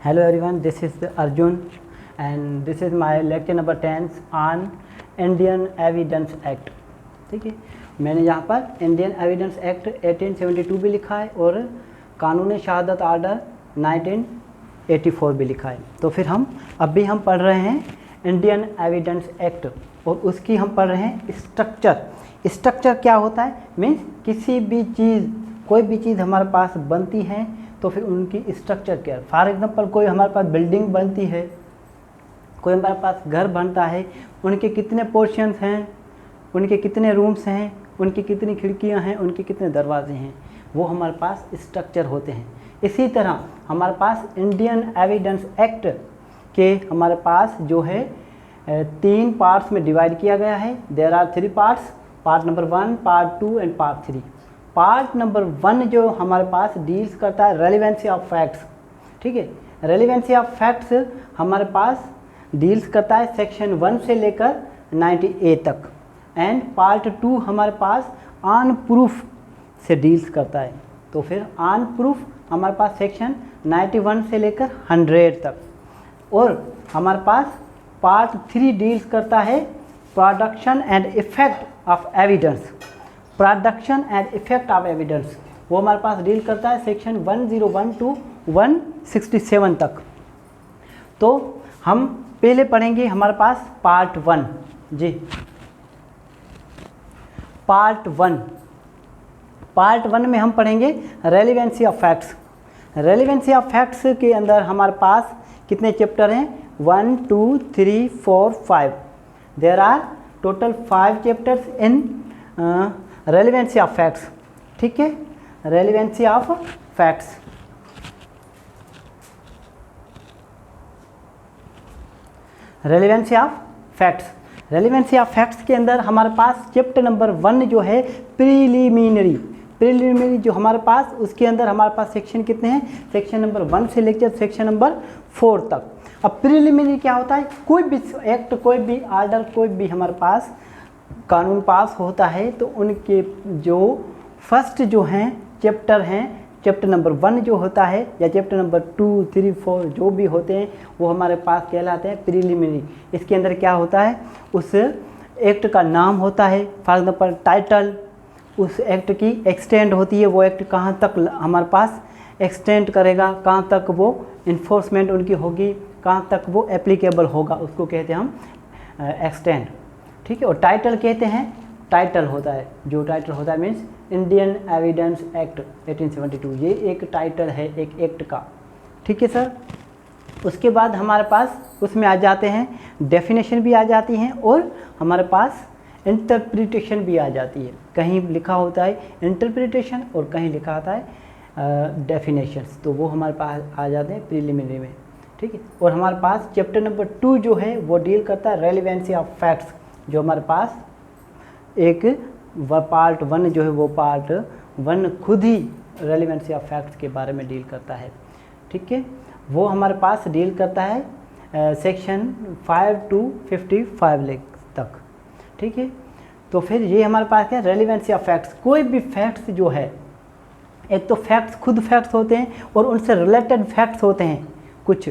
Hello everyone, this is Arjun and this is my lecture number 10 on Indian evidence act. ठीक है, मैंने यहाँ पर इंडियन एविडेंस एक्ट 1872 भी लिखा है और कानून शहादत आर्डर 1984 भी लिखा है। तो फिर हम पढ़ रहे हैं इंडियन एविडेंस एक्ट और उसकी हम पढ़ रहे हैं स्ट्रक्चर। स्ट्रक्चर क्या होता है? मीन्स किसी भी चीज़, कोई भी चीज़ हमारे पास बनती है तो फिर उनकी स्ट्रक्चर क्या है। फॉर एग्जांपल कोई हमारे पास बिल्डिंग बनती है, कोई हमारे पास घर बनता है, उनके कितने पोर्शंस हैं, उनके कितने रूम्स हैं, उनकी कितनी खिड़कियां हैं, उनके कितने दरवाजे हैं, वो हमारे पास स्ट्रक्चर होते हैं। इसी तरह हमारे पास इंडियन एविडेंस एक्ट के हमारे पास जो है 3 पार्ट्स में डिवाइड किया गया है। There are 3 parts, part number 1, part 2 and part 3। Part number 1 जो हमारे पास डील्स करता है रेलिवेंसी ऑफ फैक्ट्स। ठीक है, रेलिवेंसी ऑफ फैक्ट्स हमारे पास डील्स करता है सेक्शन 1 से लेकर 90A तक। एंड पार्ट 2 हमारे पास ऑन प्रूफ से डील्स करता है। तो फिर ऑन प्रूफ हमारे पास सेक्शन 91 से लेकर 100 तक। और हमारे पास पार्ट 3 डील्स करता है production and effect of evidence. Production and effect of evidence वो हमारे पास डील करता है सेक्शन 101 टू 167 तक। तो हम पहले पढ़ेंगे हमारे पास पार्ट 1 जी। पार्ट 1 में हम पढ़ेंगे relevancy of facts. Relevancy of facts के अंदर हमारे पास कितने चैप्टर हैं? 1 2 3 4 5। There are total 5 chapters in relevancy of facts. ठीक है, relevancy of facts. Relevancy of facts, relevancy of facts के अंदर हमारे पास चैप्टर नंबर 1 जो है प्रीलिमिनरी जो हमारे पास, उसके अंदर हमारे पास सेक्शन कितने हैं? सेक्शन नंबर 1 से लेकर सेक्शन नंबर 4 तक। अब प्रीलिमिनरी क्या होता है? कोई भी एक्ट, कोई भी आर्डर, कोई भी हमारे पास कानून पास होता है तो उनके जो फर्स्ट जो हैं चैप्टर हैं, चैप्टर नंबर 1 जो होता है या चैप्टर नंबर 2 3 4 जो भी होते हैं वो हमारे पास कहलाते हैं प्रीलिमिनरी। इसके अंदर क्या होता है? उस एक्ट का नाम होता है, फॉर एग्जाम्पल टाइटल, उस एक्ट की एक्सटेंड होती है, वो एक्ट कहाँ तक हमारे पास एक्सटेंड करेगा, कहाँ तक वो इन्फोर्समेंट उनकी होगी, कहाँ तक वो एप्लीकेबल होगा, उसको कहते हैं हम एक्सटेंड। ठीक है, और टाइटल कहते हैं, टाइटल होता है, जो टाइटल होता है मीन्स इंडियन एविडेंस एक्ट 1872, ये एक टाइटल है एक एक्ट का। ठीक है सर। उसके बाद हमारे पास उसमें आ जाते हैं डेफिनेशन भी आ जाती हैं और हमारे पास इंटरप्रिटेशन भी आ जाती है। कहीं लिखा होता है इंटरप्रिटेशन और कहीं लिखा होता है डेफिनेशंस, तो वो हमारे पास आ जाते हैं प्रीलिमिनरी में। ठीक है, और हमारे पास चैप्टर नंबर 2 जो है वो डील करता है रेलिवेंसी ऑफ फैक्ट्स, जो हमारे पास एक पार्ट 1 जो है वो पार्ट 1 खुद ही रेलिवेंसी ऑफ फैक्ट्स के बारे में डील करता है। ठीक है, वो हमारे पास डील करता है सेक्शन 5 टू 55 तक। ठीक है, तो फिर ये हमारे पास क्या? Relevancy of facts. कोई भी फैक्ट्स जो है, एक तो फैक्ट्स खुद फैक्ट्स होते हैं और उनसे रिलेटेड फैक्ट्स होते हैं कुछ।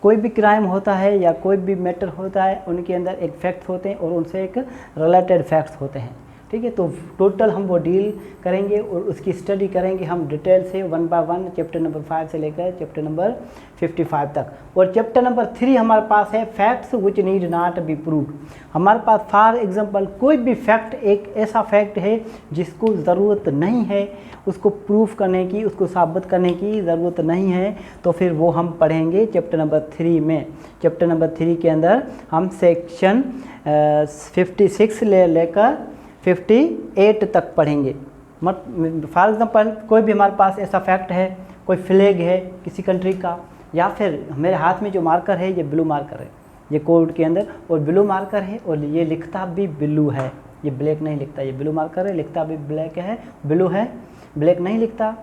कोई भी क्राइम होता है या कोई भी मैटर होता है, उनके अंदर एक फैक्ट्स होते हैं और उनसे एक रिलेटेड फैक्ट्स होते हैं। ठीक है, तो टोटल हम वो डील करेंगे और उसकी स्टडी करेंगे हम डिटेल से 1 बाय 1, चैप्टर नंबर 5 से लेकर चैप्टर नंबर 55 तक। और चैप्टर नंबर 3 हमारे पास है facts which need not be proved. हमारे पास फॉर एग्जांपल कोई भी फैक्ट एक ऐसा फैक्ट है जिसको ज़रूरत नहीं है उसको प्रूफ करने की, उसको साबित करने की ज़रूरत नहीं है, तो फिर वो हम पढ़ेंगे चैप्टर नंबर 3 में। चैप्टर नंबर 3 के अंदर हम सेक्शन 56 लेकर 58 तक पढ़ेंगे। फॉर एग्जांपल कोई भी हमारे पास ऐसा फैक्ट है, कोई फ्लैग है किसी कंट्री का, या फिर मेरे हाथ में जो मार्कर है ये ब्लू मार्कर है, ये कोड के अंदर, और ब्लू मार्कर है और ये लिखता भी ब्लू है, ये ब्लैक नहीं लिखता, ये ब्लू मार्कर है, लिखता भी ब्लैक है, ब्लू है, ब्लैक नहीं लिखता,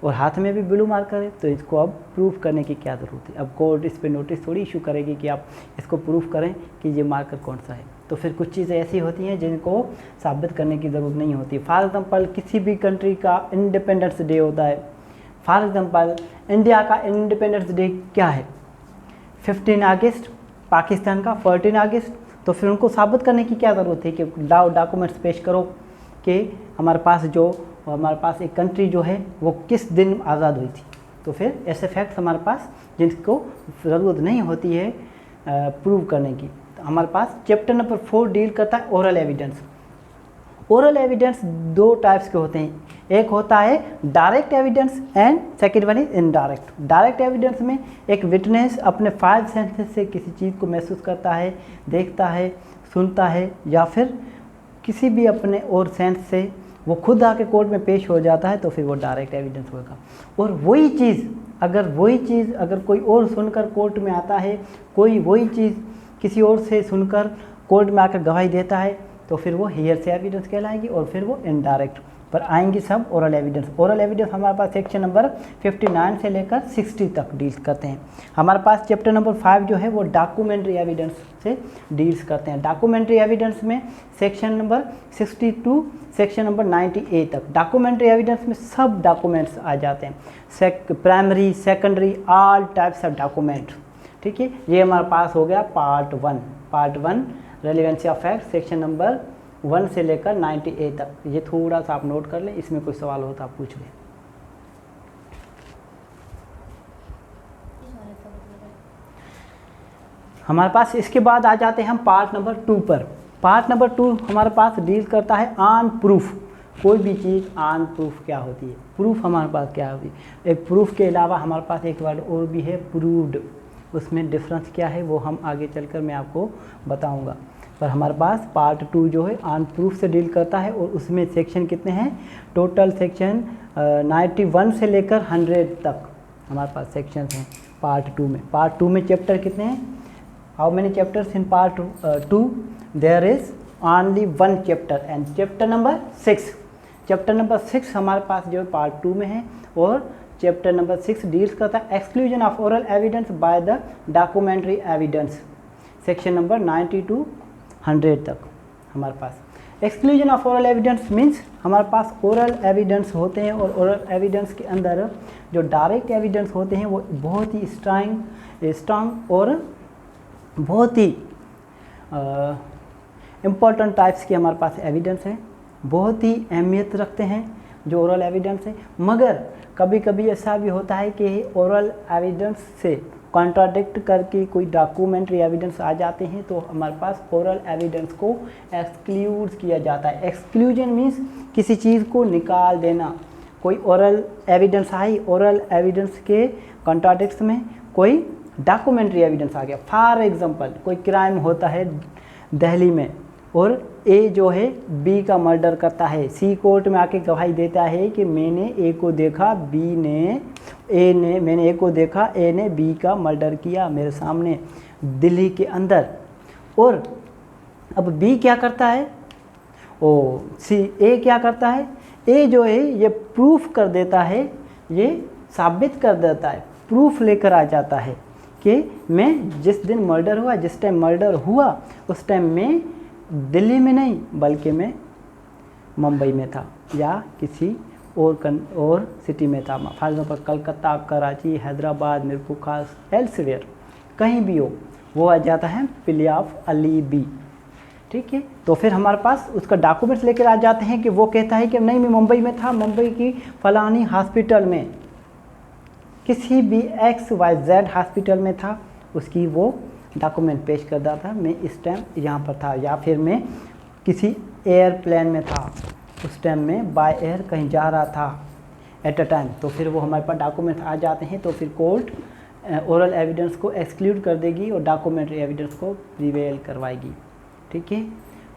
और हाथ में भी ब्लू मार्कर है। तो इसको अब प्रूफ करने की क्या ज़रूरत है? अब कोर्ट इस पर नोटिस थोड़ी इशू करेगी कि आप इसको प्रूफ करें कि ये मार्कर कौन सा है। तो फिर कुछ चीज़ें ऐसी होती हैं जिनको साबित करने की ज़रूरत नहीं होती। फॉर एग्जांपल किसी भी कंट्री का इंडिपेंडेंस डे होता है, फॉर एग्जांपल इंडिया का इंडिपेंडेंस डे क्या है, 15 अगस्त, पाकिस्तान का 14 अगस्त। तो फिर उनको साबित करने की क्या ज़रूरत है कि डॉक्यूमेंट्स पेश करो कि हमारे पास एक कंट्री जो है वो किस दिन आज़ाद हुई थी। तो फिर ऐसे फैक्ट्स हमारे पास जिनको ज़रूरत नहीं होती है प्रूव करने की। तो हमारे पास चैप्टर नंबर 4 डील करता है ओरल एविडेंस। ओरल एविडेंस दो टाइप्स के होते हैं, एक होता है direct evidence and second one is indirect. Direct evidence में एक विटनेस अपने 5 सेंसेस से किसी चीज़ को महसूस करता है, देखता है, सुनता है, या फिर किसी भी अपने और सेंस से वो खुद आके कोर्ट में पेश हो जाता है, तो फिर वो डायरेक्ट एविडेंस होगा। और वही चीज़ अगर कोई और सुनकर कोर्ट में आता है, कोई वही चीज़ किसी और से सुनकर कोर्ट में आकर गवाही देता है, तो फिर वो हियर से एविडेंस कहलाएगी और फिर वो इनडायरेक्ट पर आएंगी सब ओरल एविडेंस। ओरल एविडेंस हमारे पास सेक्शन नंबर 59 से लेकर 60 तक डील करते हैं। हमारे पास चैप्टर नंबर 5 जो है वो डॉक्यूमेंट्री एविडेंस से डील्स करते हैं। डॉक्यूमेंट्री एविडेंस में सेक्शन नंबर 62 सेक्शन नंबर 98 तक डॉक्यूमेंट्री एविडेंस में सब डॉक्यूमेंट्स आ जाते हैं, primary secondary all types of document. ठीक है, ये हमारे पास हो गया part 1 relevancy of fact section number 1 से लेकर 98 तक। ये थोड़ा सा आप नोट कर लें, इसमें कोई सवाल हो तो आप पूछ लें। हमारे पास इसके बाद आ जाते हैं हम पार्ट नंबर 2 पर। पार्ट नंबर 2 हमारे पास डील करता है ऑन प्रूफ। कोई भी चीज़ ऑन प्रूफ क्या होती है, प्रूफ हमारे पास क्या होती है। एक प्रूफ के अलावा हमारे पास एक वर्ड और भी है, प्रूव्ड। उसमें डिफरेंस क्या है वो हम आगे चलकर मैं आपको बताऊंगा। पर हमारे पास पार्ट 2 जो है ऑन प्रूफ से डील करता है और उसमें सेक्शन कितने हैं, टोटल सेक्शन 91 से लेकर 100 तक हमारे पास सेक्शंस हैं पार्ट 2 में। पार्ट 2 में चैप्टर कितने हैं, how many chapters in part 2, there is only 1 chapter and chapter number 6। Chapter number 6 हमारे पास जो पार्ट 2 में है और चैप्टर नंबर 6 डील्स करता है exclusion of oral evidence by the documentary evidence, section number 90 to 100 तक हमारे पास। Exclusion of oral evidence means हमारे पास ओरल एविडेंस होते हैं और ओरल एविडेंस के अंदर जो डायरेक्ट एविडेंस होते हैं वो बहुत ही स्ट्रांग और बहुत ही इम्पोर्टेंट टाइप्स के हमारे पास एविडेंस हैं, बहुत ही अहमियत रखते हैं जो ओरल एविडेंस है। मगर कभी कभी ऐसा भी होता है कि ओरल एविडेंस से कॉन्ट्राडिक्ट करके कोई डॉक्यूमेंट्री एविडेंस आ जाते हैं, तो हमारे पास ओरल एविडेंस को एक्सक्लूड किया जाता है। एक्सक्लूजन मीन्स किसी चीज़ को निकाल देना। कोई ओरल एविडेंस आई, ओरल एविडेंस के कॉन्ट्राडिक्ट में कोई डॉक्यूमेंट्री एविडेंस आ गया। फॉर एग्जांपल कोई क्राइम होता है दिल्ली में और ए जो है बी का मर्डर करता है, सी कोर्ट में आके गवाही देता है कि मैंने ए को देखा, मैंने ए को देखा, ए ने बी का मर्डर किया मेरे सामने दिल्ली के अंदर। और अब बी क्या करता है, ए क्या करता है, ए जो है ये प्रूफ कर देता है, ये साबित कर देता है, प्रूफ लेकर आ जाता है कि मैं जिस दिन मर्डर हुआ, जिस टाइम मर्डर हुआ उस टाइम मैं दिल्ली में नहीं बल्कि मैं मुंबई में था या किसी और सिटी में था। For example Calcutta, Karachi, Hyderabad, Mirpurkhas, elsewhere कहीं भी हो, वो आ जाता है प्ले ऑफ अलीबी। ठीक है, तो फिर हमारे पास उसका डॉक्यूमेंट्स लेकर आ जाते हैं कि वो कहता है कि नहीं मैं मुंबई में था, मुंबई की फलानी हॉस्पिटल में, किसी भी XYZ हॉस्पिटल में था, उसकी वो डॉक्यूमेंट पेश कर रहा था, मैं इस टाइम यहाँ पर था, या फिर मैं किसी एयरप्लेन में था, उस टाइम में बाय एयर कहीं जा रहा था एट अ टाइम। तो फिर वो हमारे पास डॉक्यूमेंट आ जाते हैं, तो फिर कोर्ट ओरल एविडेंस को एक्सक्लूड कर देगी और डॉक्यूमेंट्री एविडेंस को प्रिवेल करवाएगी। ठीक है,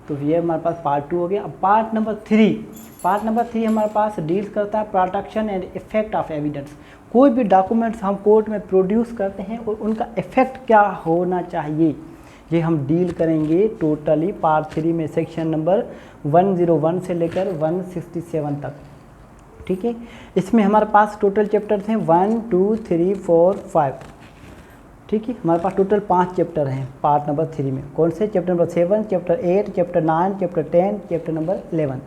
तो ये हमारे पास पार्ट 2 हो गया। अब पार्ट नंबर 3 हमारे पास डील्स करता है protection and effect of evidence. कोई भी डॉक्यूमेंट्स हम कोर्ट में प्रोड्यूस करते हैं और उनका इफ़ेक्ट क्या होना चाहिए, ये हम डील करेंगे टोटली पार्ट 3 में, सेक्शन नंबर 101 से लेकर 167 तक। ठीक है, इसमें हमारे पास टोटल चैप्टर्स हैं 1, 2, 3, 4, 5। ठीक है, हमारे पास टोटल 5 चैप्टर हैं पार्ट नंबर 3 में। कौन से, chapter number 7, chapter 8, chapter 9, chapter 10, chapter number 11।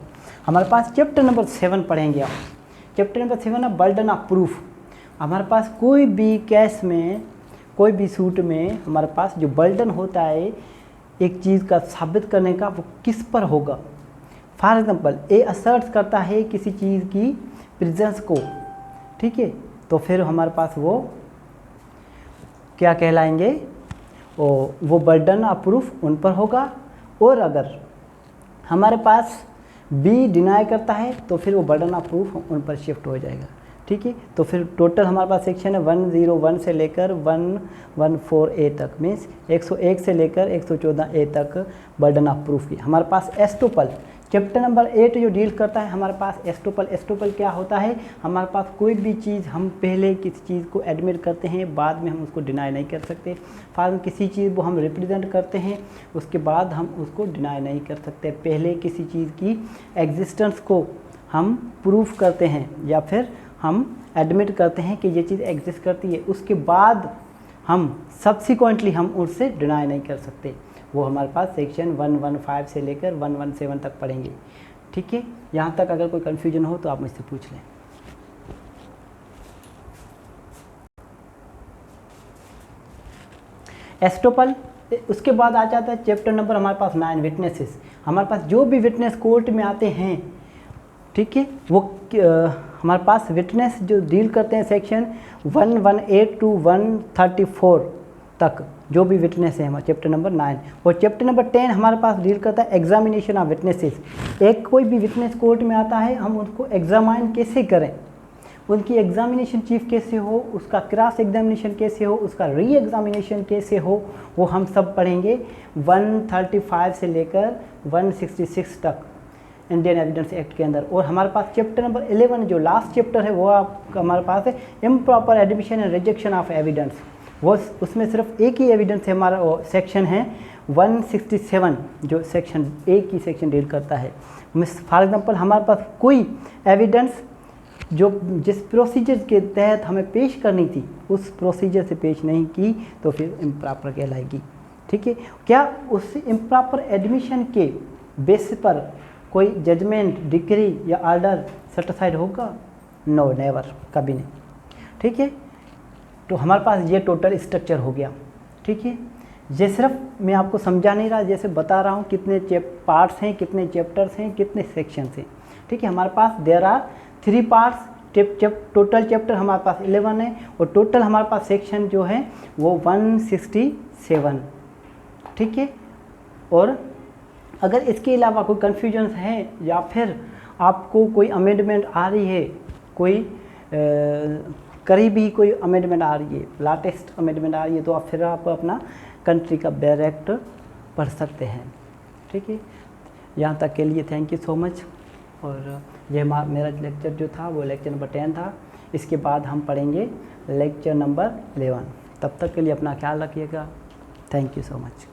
हमारे पास चैप्टर नंबर 7 पढ़ेंगे आप। चैप्टर नंबर 7 है बर्डन ऑफ प्रूफ। हमारे पास कोई भी केस में, कोई भी सूट में हमारे पास जो बर्डन होता है एक चीज़ का साबित करने का, वो किस पर होगा। फॉर एग्जांपल ए असर्ट्स करता है किसी चीज़ की प्रेजेंस को, ठीक है, तो फिर हमारे पास वो क्या कहलाएंगे, वो बर्डन ऑफ प्रूफ उन पर होगा। और अगर हमारे पास बी डिनाई करता है तो फिर वो बर्डन ऑफ प्रूफ उन पर शिफ्ट हो जाएगा, ठीक है। तो फिर टोटल हमारे पास सेक्शन है 101 से लेकर 114A तक, मीन्स 101 से लेकर 114A तक बर्डन ऑफ प्रूफ की। हमारे पास एस्टोपल चैप्टर नंबर 8 जो डील करता है हमारे पास एस्टोपल क्या होता है, हमारे पास कोई भी चीज़ हम पहले किसी चीज़ को एडमिट करते हैं, बाद में हम उसको डिनाई नहीं कर सकते। फॉर किसी चीज़ को हम रिप्रेजेंट करते हैं, उसके बाद हम उसको डिनाई नहीं कर सकते। पहले किसी चीज़ की एग्जिस्टेंस को हम प्रूफ करते हैं या फिर हम एडमिट करते हैं कि ये चीज़ एग्जिस्ट करती है, उसके बाद हम सब्सिक्वेंटली हम उससे डिनाई नहीं कर सकते। वो हमारे पास सेक्शन 115 से लेकर 117 तक पढ़ेंगे, ठीक है। यहाँ तक अगर कोई कन्फ्यूजन हो तो आप मुझसे पूछ लें। एस्टोपल, उसके बाद आ जाता है चैप्टर नंबर हमारे पास 9 विटनेसेस। हमारे पास जो भी विटनेस कोर्ट में आते हैं, ठीक है, वो हमारे पास विटनेस जो डील करते हैं सेक्शन 118 टू 134 तक, जो भी विटनेस है हमारे चैप्टर नंबर 9। और चैप्टर नंबर 10 हमारे पास डील करता है एग्जामिनेशन ऑफ विटनेसेस। एक कोई भी विटनेस कोर्ट में आता है, हम उसको एग्जामाइन कैसे करें, उनकी एग्जामिनेशन चीफ कैसे हो, उसका क्रॉस एग्जामिनेशन कैसे हो, उसका री एग्जामिनेशन कैसे हो, वो हम सब पढ़ेंगे 135 से लेकर 166 तक इंडियन एविडेंस एक्ट के अंदर। और हमारे पास चैप्टर नंबर 11 जो लास्ट चैप्टर है वो हमारे पास है improper admission and rejection of evidence. वो उसमें सिर्फ एक ही एविडेंस है, हमारा सेक्शन है 167 जो सेक्शन ए की सेक्शन डील करता है। फॉर एग्जांपल हमारे पास कोई एविडेंस जो जिस प्रोसीजर के तहत हमें पेश करनी थी उस प्रोसीजर से पेश नहीं की तो फिर इम्प्रॉपर कहलाएगी, ठीक है। क्या उस इम्प्रॉपर एडमिशन के बेसिस पर कोई जजमेंट, डिक्री या ऑर्डर सर्टिफाइड होगा? नो, नेवर, कभी नहीं, ठीक है। तो हमारे पास ये टोटल स्ट्रक्चर हो गया, ठीक है। ये सिर्फ मैं आपको समझा नहीं रहा, जैसे बता रहा हूँ कितने पार्ट्स हैं, कितने चैप्टर्स हैं, कितने सेक्शंस हैं, ठीक है। हमारे पास there are 3 parts, total chapter हमारे पास 11 है और टोटल हमारे पास सेक्शन जो है वो 167, ठीक है। और अगर इसके अलावा कोई कन्फ्यूजन है या फिर आपको कोई अमेंडमेंट आ रही है, कोई करीबी कोई अमेंडमेंट आ रही है, लेटेस्ट अमेंडमेंट आ रही है, तो आप फिर आप अपना कंट्री का डायरेक्ट पढ़ सकते हैं, ठीक है। यहाँ तक के लिए थैंक यू सो मच। और ये मेरा लेक्चर जो था वो लेक्चर नंबर 10 था। इसके बाद हम पढ़ेंगे लेक्चर नंबर 11। तब तक के लिए अपना ख्याल रखिएगा। Thank you so much.